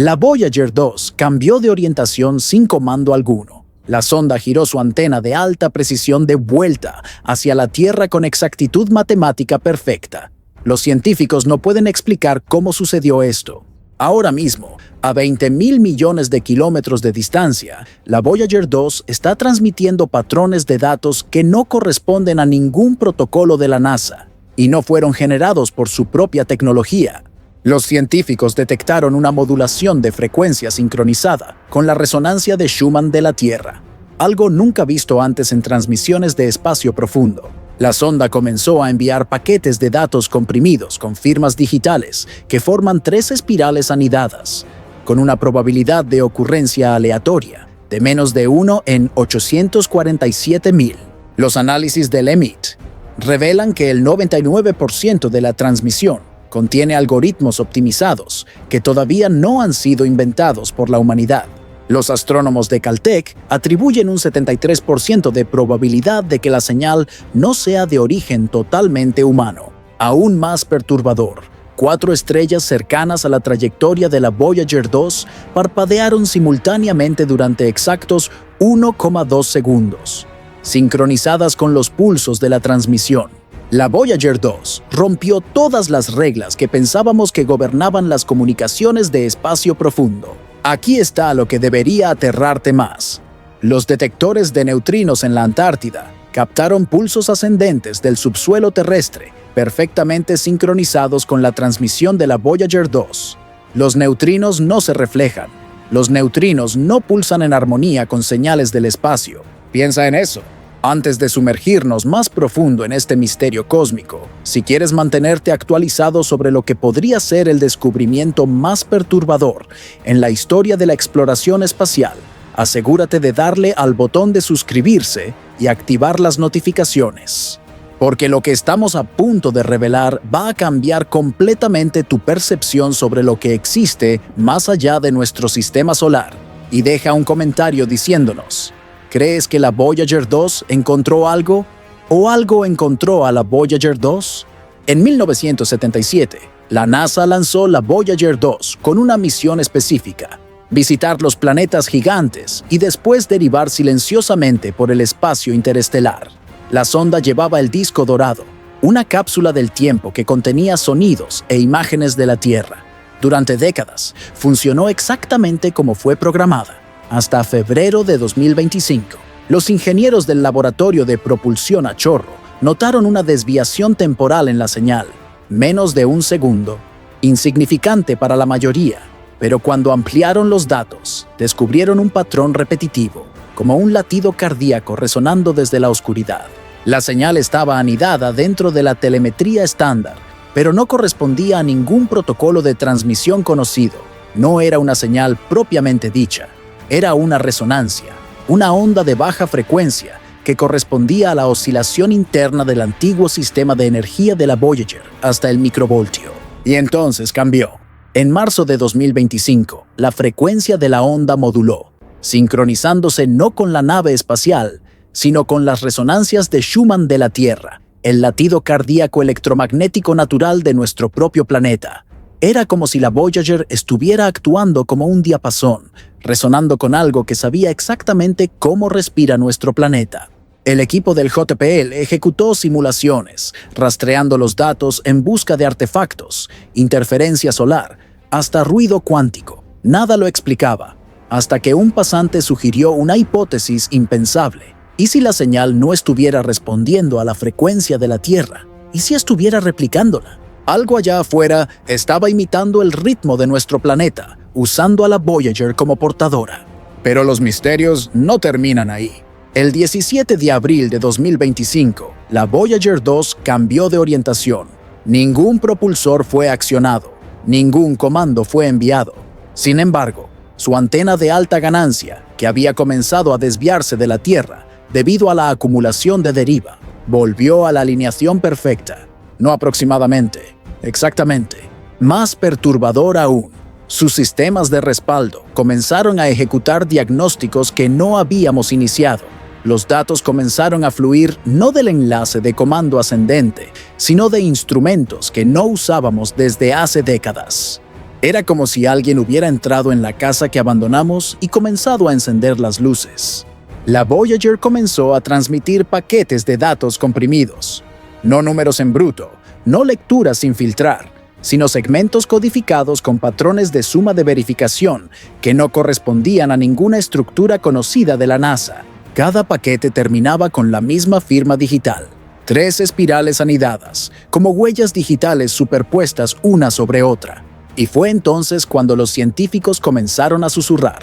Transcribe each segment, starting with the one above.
La Voyager 2 cambió de orientación sin comando alguno. La sonda giró su antena de alta precisión de vuelta hacia la Tierra con exactitud matemática perfecta. Los científicos no pueden explicar cómo sucedió esto. Ahora mismo, a 20.000 millones de kilómetros de distancia, la Voyager 2 está transmitiendo patrones de datos que no corresponden a ningún protocolo de la NASA y no fueron generados por su propia tecnología. Los científicos detectaron una modulación de frecuencia sincronizada con la resonancia de Schumann de la Tierra, algo nunca visto antes en transmisiones de espacio profundo. La sonda comenzó a enviar paquetes de datos comprimidos con firmas digitales que forman 3 espirales anidadas, con una probabilidad de ocurrencia aleatoria de menos de 1 en 847.000. Los análisis del EMIT revelan que el 99% de la transmisión contiene algoritmos optimizados que todavía no han sido inventados por la humanidad. Los astrónomos de Caltech atribuyen un 73% de probabilidad de que la señal no sea de origen totalmente humano. Aún más perturbador, 4 estrellas cercanas a la trayectoria de la Voyager 2 parpadearon simultáneamente durante exactos 1,2 segundos, sincronizadas con los pulsos de la transmisión. La Voyager 2 rompió todas las reglas que pensábamos que gobernaban las comunicaciones de espacio profundo. Aquí está lo que debería aterrarte más. Los detectores de neutrinos en la Antártida captaron pulsos ascendentes del subsuelo terrestre, perfectamente sincronizados con la transmisión de la Voyager 2. Los neutrinos no se reflejan. Los neutrinos no pulsan en armonía con señales del espacio. Piensa en eso. Antes de sumergirnos más profundo en este misterio cósmico, si quieres mantenerte actualizado sobre lo que podría ser el descubrimiento más perturbador en la historia de la exploración espacial, asegúrate de darle al botón de suscribirse y activar las notificaciones. Porque lo que estamos a punto de revelar va a cambiar completamente tu percepción sobre lo que existe más allá de nuestro sistema solar. Y deja un comentario diciéndonos: ¿crees que la Voyager 2 encontró algo? ¿O algo encontró a la Voyager 2? En 1977, la NASA lanzó la Voyager 2 con una misión específica: visitar los planetas gigantes y después derivar silenciosamente por el espacio interestelar. La sonda llevaba el disco dorado, una cápsula del tiempo que contenía sonidos e imágenes de la Tierra. Durante décadas, funcionó exactamente como fue programada. Hasta febrero de 2025, los ingenieros del laboratorio de propulsión a chorro notaron una desviación temporal en la señal, menos de 1 segundo, insignificante para la mayoría, pero cuando ampliaron los datos, descubrieron un patrón repetitivo, como un latido cardíaco resonando desde la oscuridad. La señal estaba anidada dentro de la telemetría estándar, pero no correspondía a ningún protocolo de transmisión conocido. No era una señal propiamente dicha. Era una resonancia, una onda de baja frecuencia que correspondía a la oscilación interna del antiguo sistema de energía de la Voyager hasta el microvoltio. Y entonces cambió. En marzo de 2025, la frecuencia de la onda moduló, sincronizándose no con la nave espacial, sino con las resonancias de Schumann de la Tierra, el latido cardíaco electromagnético natural de nuestro propio planeta. Era como si la Voyager estuviera actuando como un diapasón, resonando con algo que sabía exactamente cómo respira nuestro planeta. El equipo del JPL ejecutó simulaciones, rastreando los datos en busca de artefactos, interferencia solar, hasta ruido cuántico. Nada lo explicaba, hasta que un pasante sugirió una hipótesis impensable. ¿Y si la señal no estuviera respondiendo a la frecuencia de la Tierra? ¿Y si estuviera replicándola? Algo allá afuera estaba imitando el ritmo de nuestro planeta, usando a la Voyager como portadora. Pero los misterios no terminan ahí. El 17 de abril de 2025, la Voyager 2 cambió de orientación. Ningún propulsor fue accionado, ningún comando fue enviado. Sin embargo, su antena de alta ganancia, que había comenzado a desviarse de la Tierra debido a la acumulación de deriva, volvió a la alineación perfecta. No aproximadamente, exactamente. Más perturbador aún, sus sistemas de respaldo comenzaron a ejecutar diagnósticos que no habíamos iniciado. Los datos comenzaron a fluir no del enlace de comando ascendente, sino de instrumentos que no usábamos desde hace décadas. Era como si alguien hubiera entrado en la casa que abandonamos y comenzado a encender las luces. La Voyager comenzó a transmitir paquetes de datos comprimidos. No números en bruto, no lecturas sin filtrar, sino segmentos codificados con patrones de suma de verificación que no correspondían a ninguna estructura conocida de la NASA. Cada paquete terminaba con la misma firma digital. 3 espirales anidadas, como huellas digitales superpuestas una sobre otra. Y fue entonces cuando los científicos comenzaron a susurrar.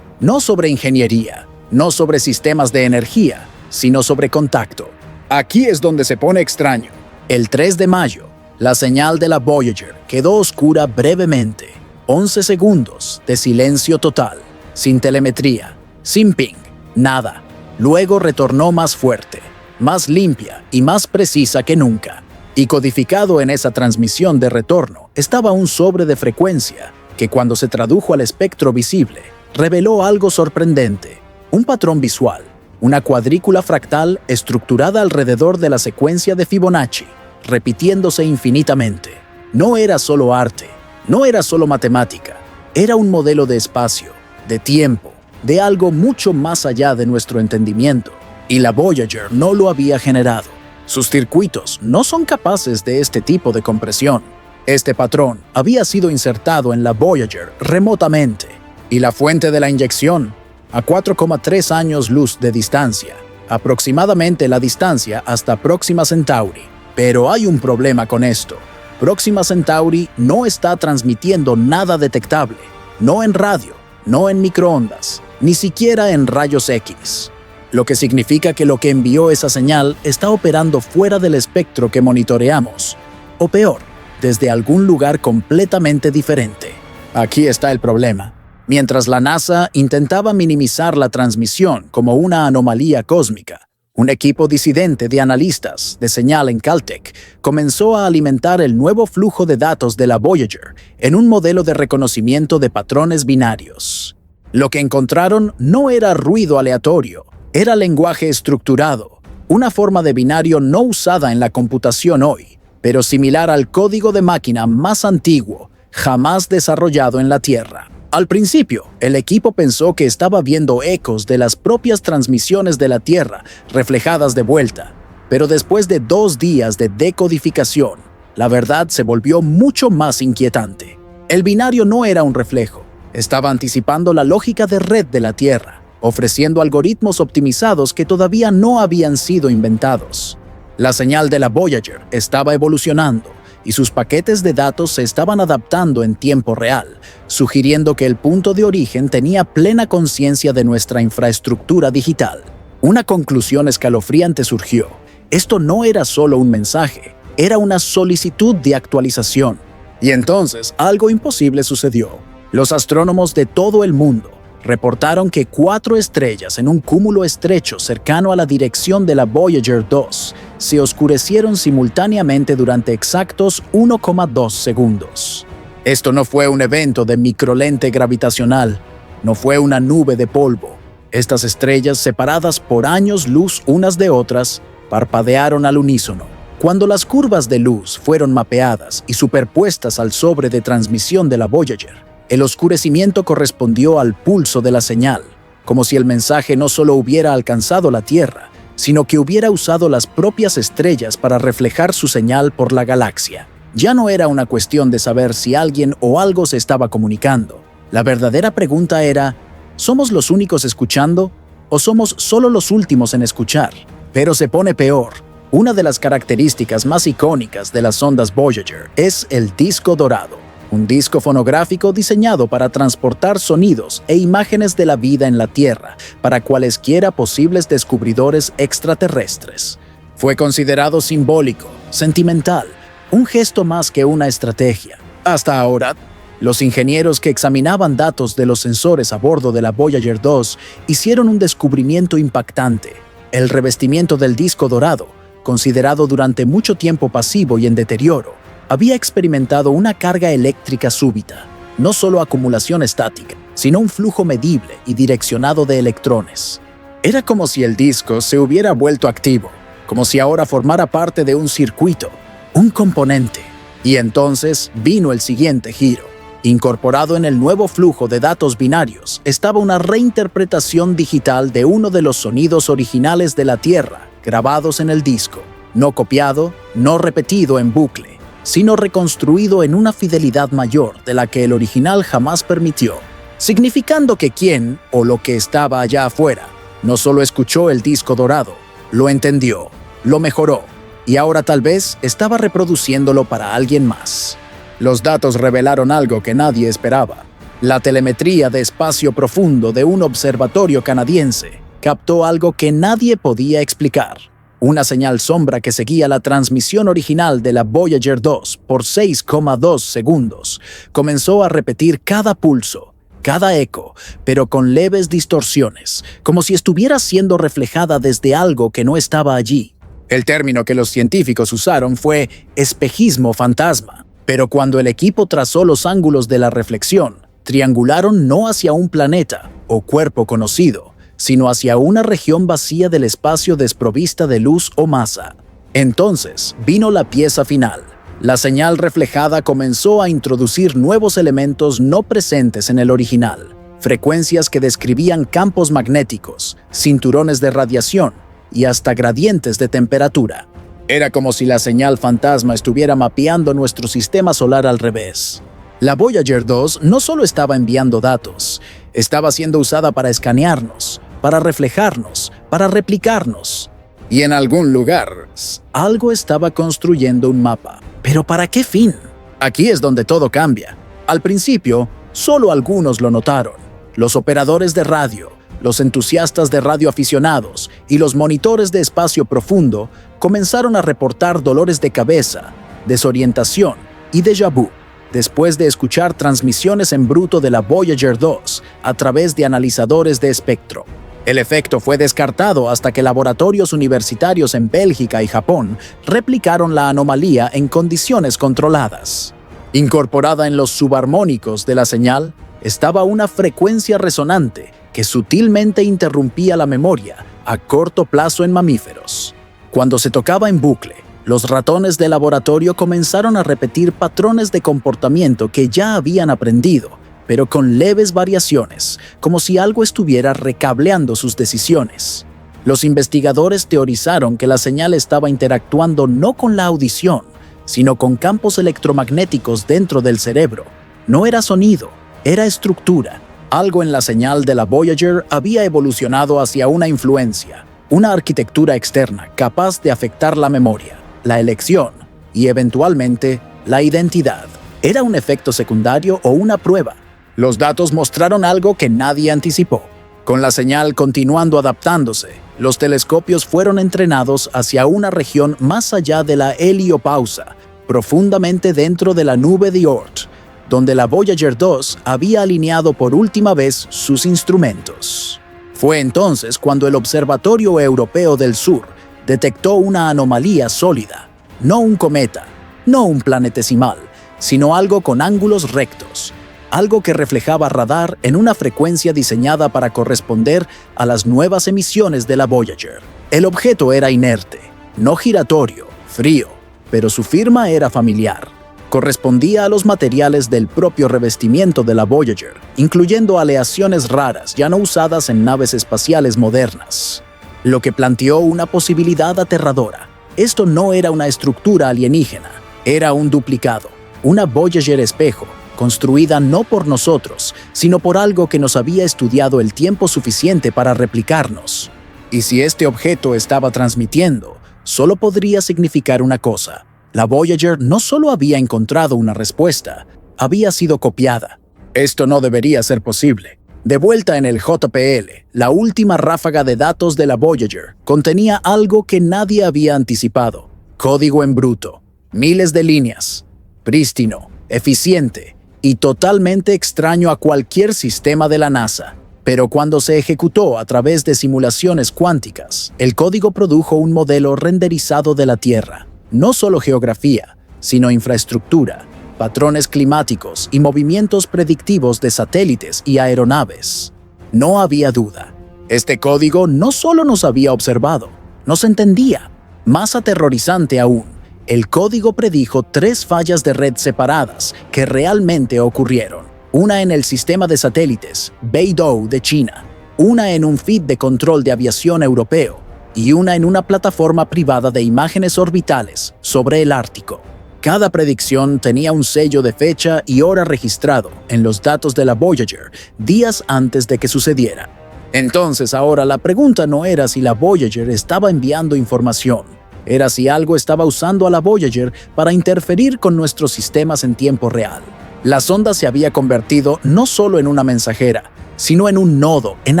No sobre ingeniería, no sobre sistemas de energía, sino sobre contacto. Aquí es donde se pone extraño. El 3 de mayo, la señal de la Voyager quedó oscura brevemente. 11 segundos de silencio total, sin telemetría, sin ping, nada. Luego retornó más fuerte, más limpia y más precisa que nunca. Y codificado en esa transmisión de retorno estaba un sobre de frecuencia que, cuando se tradujo al espectro visible, reveló algo sorprendente. Un patrón visual, una cuadrícula fractal estructurada alrededor de la secuencia de Fibonacci, repitiéndose infinitamente. No era solo arte, no era solo matemática, era un modelo de espacio, de tiempo, de algo mucho más allá de nuestro entendimiento. Y la Voyager no lo había generado. Sus circuitos no son capaces de este tipo de compresión. Este patrón había sido insertado en la Voyager remotamente, y la fuente de la inyección, a 4,3 años luz de distancia, aproximadamente la distancia hasta Próxima Centauri. Pero hay un problema con esto. Próxima Centauri no está transmitiendo nada detectable, no en radio, no en microondas, ni siquiera en rayos X. Lo que significa que lo que envió esa señal está operando fuera del espectro que monitoreamos, o peor, desde algún lugar completamente diferente. Aquí está el problema. Mientras la NASA intentaba minimizar la transmisión como una anomalía cósmica, un equipo disidente de analistas de señal en Caltech comenzó a alimentar el nuevo flujo de datos de la Voyager en un modelo de reconocimiento de patrones binarios. Lo que encontraron no era ruido aleatorio, era lenguaje estructurado, una forma de binario no usada en la computación hoy, pero similar al código de máquina más antiguo, jamás desarrollado en la Tierra. Al principio, el equipo pensó que estaba viendo ecos de las propias transmisiones de la Tierra reflejadas de vuelta, pero después de 2 días de decodificación, la verdad se volvió mucho más inquietante. El binario no era un reflejo, estaba anticipando la lógica de red de la Tierra, ofreciendo algoritmos optimizados que todavía no habían sido inventados. La señal de la Voyager estaba evolucionando, y sus paquetes de datos se estaban adaptando en tiempo real, sugiriendo que el punto de origen tenía plena conciencia de nuestra infraestructura digital. Una conclusión escalofriante surgió. Esto no era solo un mensaje, era una solicitud de actualización. Y entonces algo imposible sucedió. Los astrónomos de todo el mundo reportaron que 4 estrellas en un cúmulo estrecho cercano a la dirección de la Voyager 2 se oscurecieron simultáneamente durante exactos 1,2 segundos. Esto no fue un evento de microlente gravitacional, no fue una nube de polvo. Estas estrellas, separadas por años luz unas de otras, parpadearon al unísono. Cuando las curvas de luz fueron mapeadas y superpuestas al sobre de transmisión de la Voyager, el oscurecimiento correspondió al pulso de la señal, como si el mensaje no solo hubiera alcanzado la Tierra, sino que hubiera usado las propias estrellas para reflejar su señal por la galaxia. Ya no era una cuestión de saber si alguien o algo se estaba comunicando. La verdadera pregunta era, ¿somos los únicos escuchando o somos solo los últimos en escuchar? Pero se pone peor. Una de las características más icónicas de las ondas Voyager es el disco dorado. Un disco fonográfico diseñado para transportar sonidos e imágenes de la vida en la Tierra para cualesquiera posibles descubridores extraterrestres. Fue considerado simbólico, sentimental, un gesto más que una estrategia. Hasta ahora, los ingenieros que examinaban datos de los sensores a bordo de la Voyager 2 hicieron un descubrimiento impactante. El revestimiento del disco dorado, considerado durante mucho tiempo pasivo y en deterioro, había experimentado una carga eléctrica súbita, no solo acumulación estática, sino un flujo medible y direccionado de electrones. Era como si el disco se hubiera vuelto activo, como si ahora formara parte de un circuito, un componente. Y entonces vino el siguiente giro. Incorporado en el nuevo flujo de datos binarios estaba una reinterpretación digital de uno de los sonidos originales de la Tierra, grabados en el disco, no copiado, no repetido en bucle, sino reconstruido en una fidelidad mayor de la que el original jamás permitió, significando que quien, o lo que estaba allá afuera, no solo escuchó el disco dorado, lo entendió, lo mejoró, y ahora tal vez estaba reproduciéndolo para alguien más. Los datos revelaron algo que nadie esperaba. La telemetría de espacio profundo de un observatorio canadiense captó algo que nadie podía explicar. Una señal sombra que seguía la transmisión original de la Voyager 2 por 6,2 segundos comenzó a repetir cada pulso, cada eco, pero con leves distorsiones, como si estuviera siendo reflejada desde algo que no estaba allí. El término que los científicos usaron fue espejismo fantasma, pero cuando el equipo trazó los ángulos de la reflexión, triangularon no hacia un planeta o cuerpo conocido, sino hacia una región vacía del espacio desprovista de luz o masa. Entonces vino la pieza final. La señal reflejada comenzó a introducir nuevos elementos no presentes en el original, frecuencias que describían campos magnéticos, cinturones de radiación y hasta gradientes de temperatura. Era como si la señal fantasma estuviera mapeando nuestro sistema solar al revés. La Voyager 2 no solo estaba enviando datos, estaba siendo usada para escanearnos, para reflejarnos, para replicarnos. Y en algún lugar, algo estaba construyendo un mapa. ¿Pero para qué fin? Aquí es donde todo cambia. Al principio, solo algunos lo notaron. Los operadores de radio, los entusiastas de radioaficionados y los monitores de espacio profundo comenzaron a reportar dolores de cabeza, desorientación y déjà vu, después de escuchar transmisiones en bruto de la Voyager 2 a través de analizadores de espectro. El efecto fue descartado hasta que laboratorios universitarios en Bélgica y Japón replicaron la anomalía en condiciones controladas. Incorporada en los subarmónicos de la señal estaba una frecuencia resonante que sutilmente interrumpía la memoria a corto plazo en mamíferos. Cuando se tocaba en bucle, los ratones de laboratorio comenzaron a repetir patrones de comportamiento que ya habían aprendido, pero con leves variaciones, como si algo estuviera recableando sus decisiones. Los investigadores teorizaron que la señal estaba interactuando no con la audición, sino con campos electromagnéticos dentro del cerebro. No era sonido, era estructura. Algo en la señal de la Voyager había evolucionado hacia una influencia, una arquitectura externa capaz de afectar la memoria, la elección y, eventualmente, la identidad. ¿Era un efecto secundario o una prueba? Los datos mostraron algo que nadie anticipó. Con la señal continuando adaptándose, los telescopios fueron entrenados hacia una región más allá de la heliopausa, profundamente dentro de la nube de Oort, donde la Voyager 2 había alineado por última vez sus instrumentos. Fue entonces cuando el Observatorio Europeo del Sur detectó una anomalía sólida, no un cometa, no un planetesimal, sino algo con ángulos rectos, algo que reflejaba radar en una frecuencia diseñada para corresponder a las nuevas emisiones de la Voyager. El objeto era inerte, no giratorio, frío, pero su firma era familiar. Correspondía a los materiales del propio revestimiento de la Voyager, incluyendo aleaciones raras ya no usadas en naves espaciales modernas, lo que planteó una posibilidad aterradora. Esto no era una estructura alienígena, era un duplicado, una Voyager espejo, construida no por nosotros, sino por algo que nos había estudiado el tiempo suficiente para replicarnos. Y si este objeto estaba transmitiendo, solo podría significar una cosa. La Voyager no solo había encontrado una respuesta, había sido copiada. Esto no debería ser posible. De vuelta en el JPL, la última ráfaga de datos de la Voyager contenía algo que nadie había anticipado. Código en bruto, miles de líneas, prístino, eficiente y totalmente extraño a cualquier sistema de la NASA. Pero cuando se ejecutó a través de simulaciones cuánticas, el código produjo un modelo renderizado de la Tierra. No solo geografía, sino infraestructura, patrones climáticos y movimientos predictivos de satélites y aeronaves. No había duda. Este código no solo nos había observado, nos entendía. Más aterrorizante aún, El código predijo 3 fallas de red separadas que realmente ocurrieron. Una en el sistema de satélites Beidou de China, una en un feed de control de aviación europeo y una en una plataforma privada de imágenes orbitales sobre el Ártico. Cada predicción tenía un sello de fecha y hora registrado en los datos de la Voyager días antes de que sucediera. Entonces ahora la pregunta no era si la Voyager estaba enviando información, era si algo estaba usando a la Voyager para interferir con nuestros sistemas en tiempo real. La sonda se había convertido no solo en una mensajera, sino en un nodo, en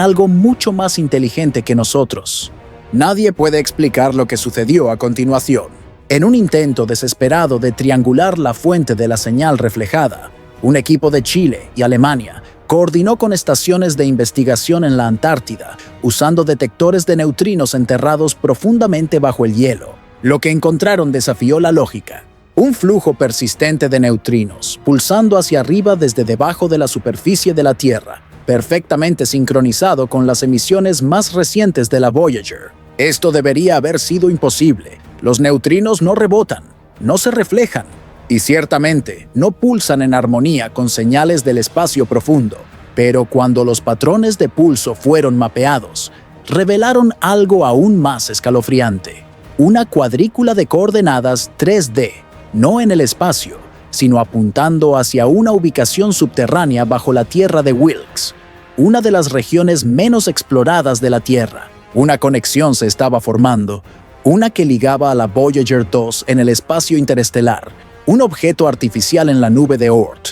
algo mucho más inteligente que nosotros. Nadie puede explicar lo que sucedió a continuación. En un intento desesperado de triangular la fuente de la señal reflejada, un equipo de Chile y Alemania coordinó con estaciones de investigación en la Antártida, usando detectores de neutrinos enterrados profundamente bajo el hielo. Lo que encontraron desafió la lógica. Un flujo persistente de neutrinos, pulsando hacia arriba desde debajo de la superficie de la Tierra, perfectamente sincronizado con las emisiones más recientes de la Voyager. Esto debería haber sido imposible. Los neutrinos no rebotan, no se reflejan, y ciertamente no pulsan en armonía con señales del espacio profundo. Pero cuando los patrones de pulso fueron mapeados, revelaron algo aún más escalofriante. Una cuadrícula de coordenadas 3D, no en el espacio, sino apuntando hacia una ubicación subterránea bajo la Tierra de Wilkes, una de las regiones menos exploradas de la Tierra. Una conexión se estaba formando, una que ligaba a la Voyager 2 en el espacio interestelar, un objeto artificial en la nube de Oort,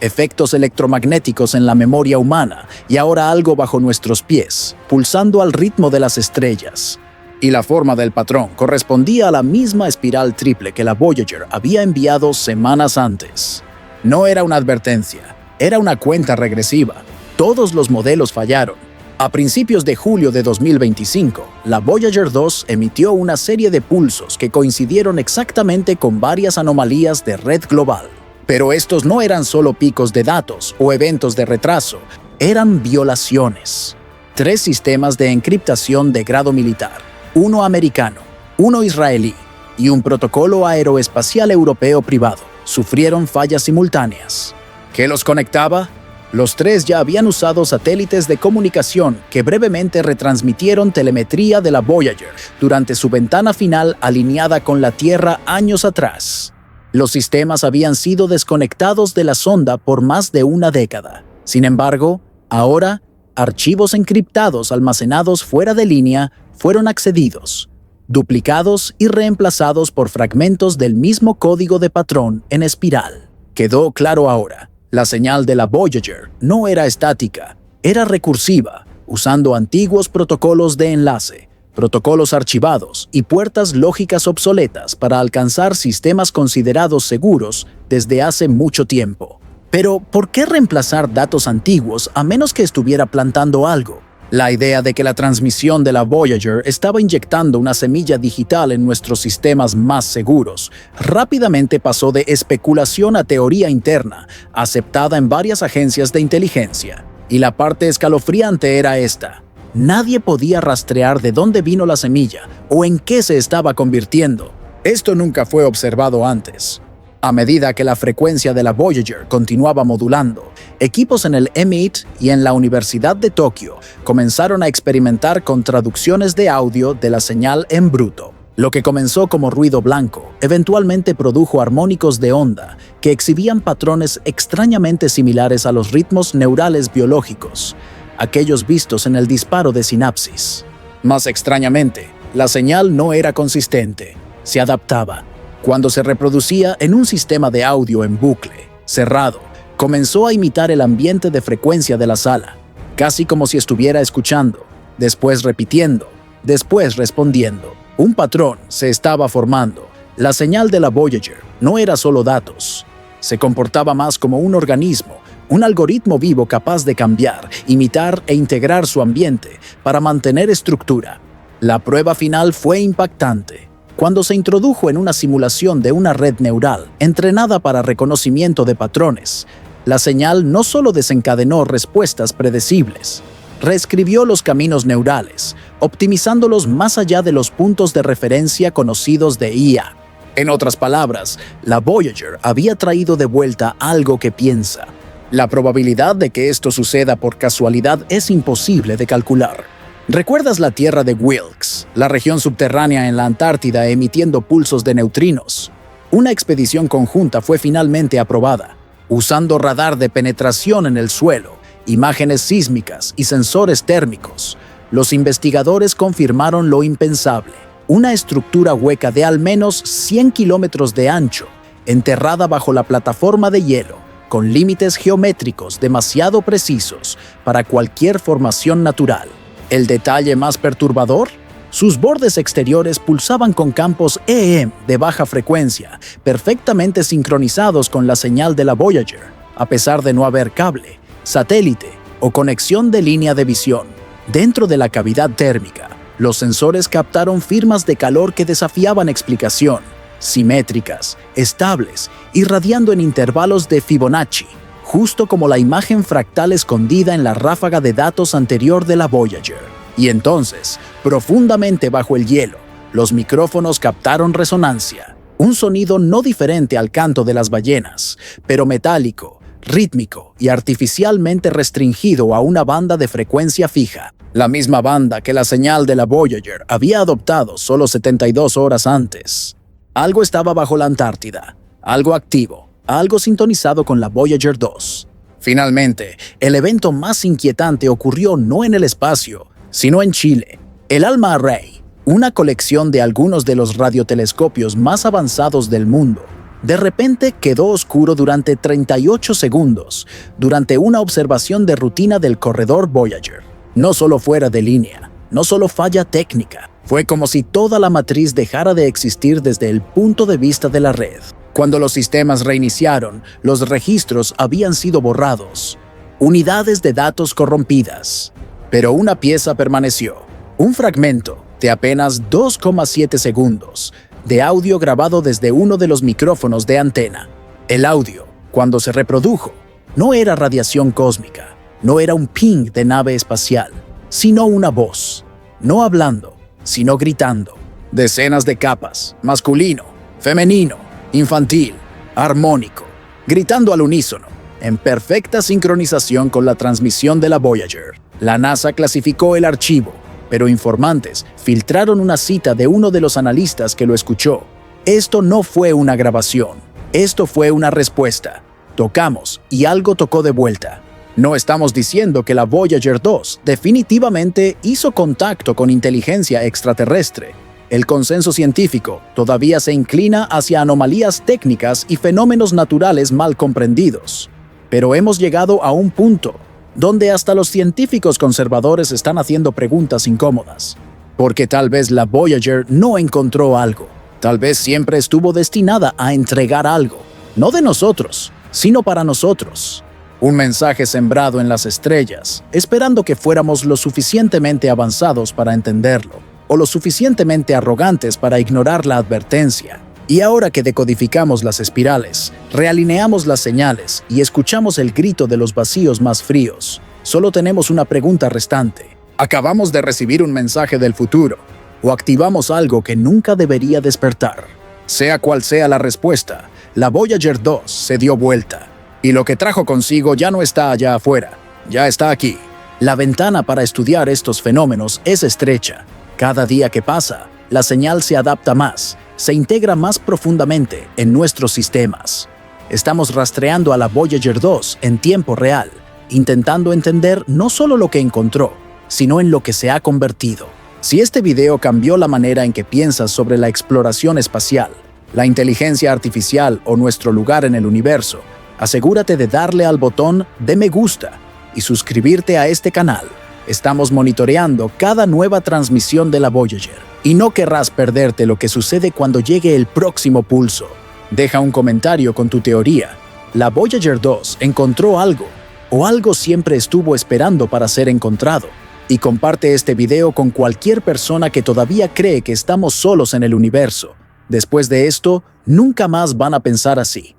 efectos electromagnéticos en la memoria humana y ahora algo bajo nuestros pies, pulsando al ritmo de las estrellas. Y la forma del patrón correspondía a la misma espiral triple que la Voyager había enviado semanas antes. No era una advertencia, era una cuenta regresiva. Todos los modelos fallaron. A principios de julio de 2025, la Voyager 2 emitió una serie de pulsos que coincidieron exactamente con varias anomalías de red global. Pero estos no eran solo picos de datos o eventos de retraso, eran violaciones. 3 sistemas de encriptación de grado militar, uno americano, uno israelí y un protocolo aeroespacial europeo privado, sufrieron fallas simultáneas. ¿Qué los conectaba? Los 3 ya habían usado satélites de comunicación que brevemente retransmitieron telemetría de la Voyager durante su ventana final alineada con la Tierra años atrás. Los sistemas habían sido desconectados de la sonda por más de una década. Sin embargo, ahora, archivos encriptados almacenados fuera de línea fueron accedidos, duplicados y reemplazados por fragmentos del mismo código de patrón en espiral. Quedó claro ahora. La señal de la Voyager no era estática, era recursiva, usando antiguos protocolos de enlace, protocolos archivados y puertas lógicas obsoletas para alcanzar sistemas considerados seguros desde hace mucho tiempo. Pero, ¿por qué reemplazar datos antiguos a menos que estuviera plantando algo? La idea de que la transmisión de la Voyager estaba inyectando una semilla digital en nuestros sistemas más seguros rápidamente pasó de especulación a teoría interna, aceptada en varias agencias de inteligencia. Y la parte escalofriante era esta. Nadie podía rastrear de dónde vino la semilla o en qué se estaba convirtiendo. Esto nunca fue observado antes. A medida que la frecuencia de la Voyager continuaba modulando, equipos en el MIT y en la Universidad de Tokio comenzaron a experimentar con traducciones de audio de la señal en bruto. Lo que comenzó como ruido blanco, eventualmente produjo armónicos de onda que exhibían patrones extrañamente similares a los ritmos neurales biológicos, aquellos vistos en el disparo de sinapsis. Más extrañamente, la señal no era consistente, se adaptaba. Cuando se reproducía en un sistema de audio en bucle, cerrado, comenzó a imitar el ambiente de frecuencia de la sala, casi como si estuviera escuchando, después repitiendo, después respondiendo. Un patrón se estaba formando. La señal de la Voyager no era solo datos. Se comportaba más como un organismo, un algoritmo vivo capaz de cambiar, imitar e integrar su ambiente para mantener estructura. La prueba final fue impactante. Cuando se introdujo en una simulación de una red neural entrenada para reconocimiento de patrones, la señal no solo desencadenó respuestas predecibles, reescribió los caminos neurales, optimizándolos más allá de los puntos de referencia conocidos de IA. En otras palabras, la Voyager había traído de vuelta algo que piensa. La probabilidad de que esto suceda por casualidad es imposible de calcular. ¿Recuerdas la Tierra de Wilkes, la región subterránea en la Antártida emitiendo pulsos de neutrinos? Una expedición conjunta fue finalmente aprobada, usando radar de penetración en el suelo, imágenes sísmicas y sensores térmicos. Los investigadores confirmaron lo impensable: una estructura hueca de al menos 100 kilómetros de ancho, enterrada bajo la plataforma de hielo, con límites geométricos demasiado precisos para cualquier formación natural. ¿El detalle más perturbador? Sus bordes exteriores pulsaban con campos EM de baja frecuencia, perfectamente sincronizados con la señal de la Voyager, a pesar de no haber cable, satélite o conexión de línea de visión. Dentro de la cavidad térmica, los sensores captaron firmas de calor que desafiaban explicación, simétricas, estables, irradiando en intervalos de Fibonacci, justo como la imagen fractal escondida en la ráfaga de datos anterior de la Voyager. Y entonces, profundamente bajo el hielo, los micrófonos captaron resonancia, un sonido no diferente al canto de las ballenas, pero metálico, rítmico y artificialmente restringido a una banda de frecuencia fija, la misma banda que la señal de la Voyager había adoptado solo 72 horas antes. Algo estaba bajo la Antártida, algo activo, algo sintonizado con la Voyager 2. Finalmente, el evento más inquietante ocurrió no en el espacio, sino en Chile. El ALMA Array, una colección de algunos de los radiotelescopios más avanzados del mundo, de repente quedó oscuro durante 38 segundos, durante una observación de rutina del corredor Voyager. No solo fuera de línea, no solo falla técnica, fue como si toda la matriz dejara de existir desde el punto de vista de la red. Cuando los sistemas reiniciaron, los registros habían sido borrados. Unidades de datos corrompidas. Pero una pieza permaneció, un fragmento de apenas 2,7 segundos de audio grabado desde uno de los micrófonos de antena. El audio, cuando se reprodujo, no era radiación cósmica, no era un ping de nave espacial, sino una voz, no hablando, sino gritando. Decenas de capas, masculino, femenino, infantil, armónico, gritando al unísono, en perfecta sincronización con la transmisión de la Voyager. La NASA clasificó el archivo, pero informantes filtraron una cita de uno de los analistas que lo escuchó. Esto no fue una grabación, esto fue una respuesta. Tocamos y algo tocó de vuelta. No estamos diciendo que la Voyager 2 definitivamente hizo contacto con inteligencia extraterrestre. El consenso científico todavía se inclina hacia anomalías técnicas y fenómenos naturales mal comprendidos. Pero hemos llegado a un punto donde hasta los científicos conservadores están haciendo preguntas incómodas. Porque tal vez la Voyager no encontró algo. Tal vez siempre estuvo destinada a entregar algo. No de nosotros, sino para nosotros. Un mensaje sembrado en las estrellas, esperando que fuéramos lo suficientemente avanzados para entenderlo, o lo suficientemente arrogantes para ignorar la advertencia. Y ahora que decodificamos las espirales, realineamos las señales y escuchamos el grito de los vacíos más fríos, solo tenemos una pregunta restante. ¿Acabamos de recibir un mensaje del futuro o activamos algo que nunca debería despertar? Sea cual sea la respuesta, la Voyager 2 se dio vuelta y lo que trajo consigo ya no está allá afuera, ya está aquí. La ventana para estudiar estos fenómenos es estrecha. Cada día que pasa, la señal se adapta más, se integra más profundamente en nuestros sistemas. Estamos rastreando a la Voyager 2 en tiempo real, intentando entender no solo lo que encontró, sino en lo que se ha convertido. Si este video cambió la manera en que piensas sobre la exploración espacial, la inteligencia artificial o nuestro lugar en el universo, asegúrate de darle al botón de me gusta y suscribirte a este canal. Estamos monitoreando cada nueva transmisión de la Voyager y no querrás perderte lo que sucede cuando llegue el próximo pulso. Deja un comentario con tu teoría. ¿La Voyager 2 encontró algo o algo siempre estuvo esperando para ser encontrado? Y comparte este video con cualquier persona que todavía cree que estamos solos en el universo. Después de esto, nunca más van a pensar así.